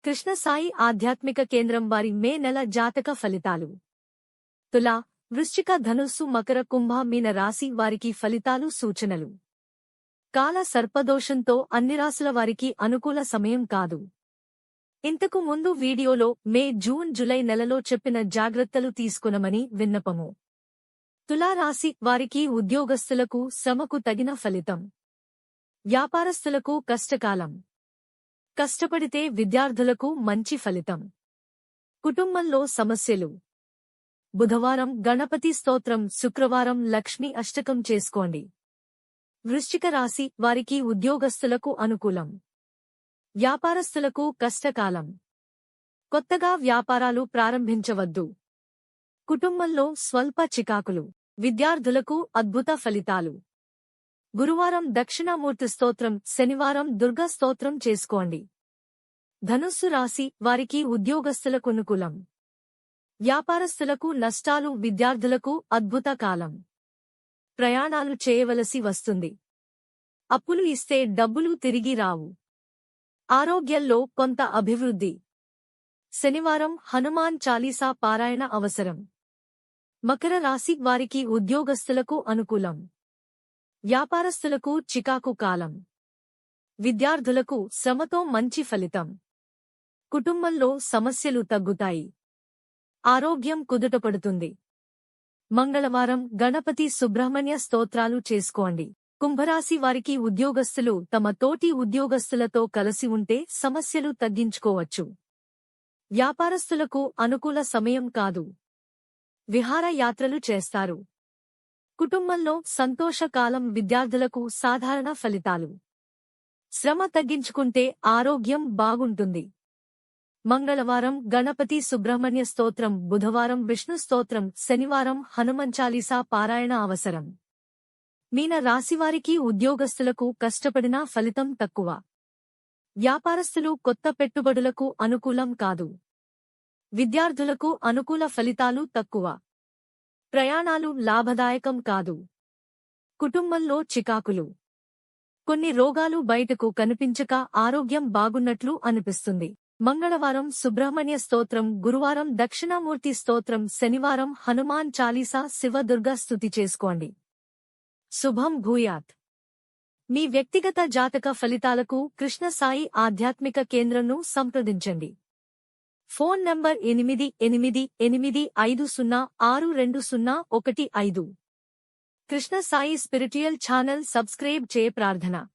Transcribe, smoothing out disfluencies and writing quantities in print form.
కృష్ణసాయి ఆధ్యాత్మిక కేంద్రం వారి మే నెల జాతక ఫలితాలు. తుల, వృశ్చిక, ధనుస్సు, మకర, కుంభ, మీన రాశి వారికి ఫలితాలు సూచనలు. కాల సర్పదోషంతో అన్ని రాశుల వారికి అనుకూల సమయం కాదు. ఇంతకు ముందు వీడియోలో మే, జూన్, జులై నెలలో చెప్పిన జాగ్రత్తలు తీసుకునమని విన్నపము. తులారాశి వారికి ఉద్యోగస్తులకు శ్రమకు తగిన ఫలితం. వ్యాపారస్తులకు కష్టకాలం. కష్టపడితే విద్యార్థులకు మంచి ఫలితం. కుటుంబంలో సమస్యలు. బుధవారం గణపతి స్తోత్రం, శుక్రవారం లక్ష్మీ అష్టకం చేసుకోండి. వృశ్చిక రాశి వారికి ఉద్యోగస్తులకు అనుకూలం. వ్యాపారస్తులకు కష్టకాలం. కొత్తగా వ్యాపారాలు ప్రారంభించవద్దు. కుటుంబంలో స్వల్ప చికాకులు. విద్యార్థులకు అద్భుత ఫలితాలు. గురువారం దక్షిణామూర్తి స్తోత్రం, శనివారం దుర్గా స్తోత్రం చేసుకోండి. ధనుస్సు రాశి వారికి ఉద్యోగస్తులకు అనుకూలం. వ్యాపారస్తులకు నష్టాలు. విద్యార్థులకు అద్భుత కాలం. ప్రయాణాలు చేయవలసి వస్తుంది. అప్పులు ఇస్తే డబ్బులు తిరిగి రావు. ఆరోగ్యంలో కొంత అభివృద్ధి. శనివారం హనుమాన్ చాలీసా పారాయణ అవసరం. మకర రాశి వారికి ఉద్యోగస్తులకు అనుకూలం. వ్యాపారస్తులకు చికాకు కాలం. విద్యార్థులకు శ్రమతో మంచి ఫలితం. కుటుంబంలో సమస్యలు తగ్గుతాయి. ఆరోగ్యం కుదుటపడుతుంది. మంగళవారం గణపతి సుబ్రహ్మణ్య స్తోత్రాలు చేసుకోండి. కుంభరాశి వారికి ఉద్యోగస్తులు తమ తోటి ఉద్యోగస్తులతో కలిసి ఉంటే సమస్యలు తగ్గించుకోవచ్చు. వ్యాపారస్తులకు అనుకూల సమయం కాదు. విహార యాత్రలు చేస్తారు. కుటుంబంలో సంతోషకాలం. విద్యార్థులకు సాధారణ ఫలితాలు. శ్రమ తగ్గించుకుంటే ఆరోగ్యం బాగుంటుంది. మంగళవారం గణపతి సుబ్రహ్మణ్య స్తోత్రం, బుధవారం విష్ణు స్తోత్రం, శనివారం హనుమంచాలీసా పారాయణ అవసరం. మీన రాశివారికి ఉద్యోగస్తులకు కష్టపడినా ఫలితం తక్కువ. వ్యాపారస్తులు కొత్త పెట్టుబడులకు అనుకూలం కాదు. విద్యార్థులకు అనుకూల ఫలితాలు తక్కువ. ప్రయాణాలు లాభదాయకం కాదు. కుటుంబంలో చికాకులు. కొన్ని రోగాలు బయటకు కనిపించక ఆరోగ్యం బాగున్నట్లు అనిపిస్తుంది. మంగళవారం సుబ్రహ్మణ్య స్తోత్రం, గురువారం దక్షిణామూర్తి స్తోత్రం, శనివారం హనుమాన్ చాలీసా, శివదుర్గా స్తుతి చేసుకోండి. శుభం భూయాత్. మీ వ్యక్తిగత జాతక ఫలితాలకు కృష్ణసాయి ఆధ్యాత్మిక కేంద్రంను సంప్రదించండి. Phone number 8885062015. Krishnasai spiritual channel subscribe చేయ ప్రార్థన.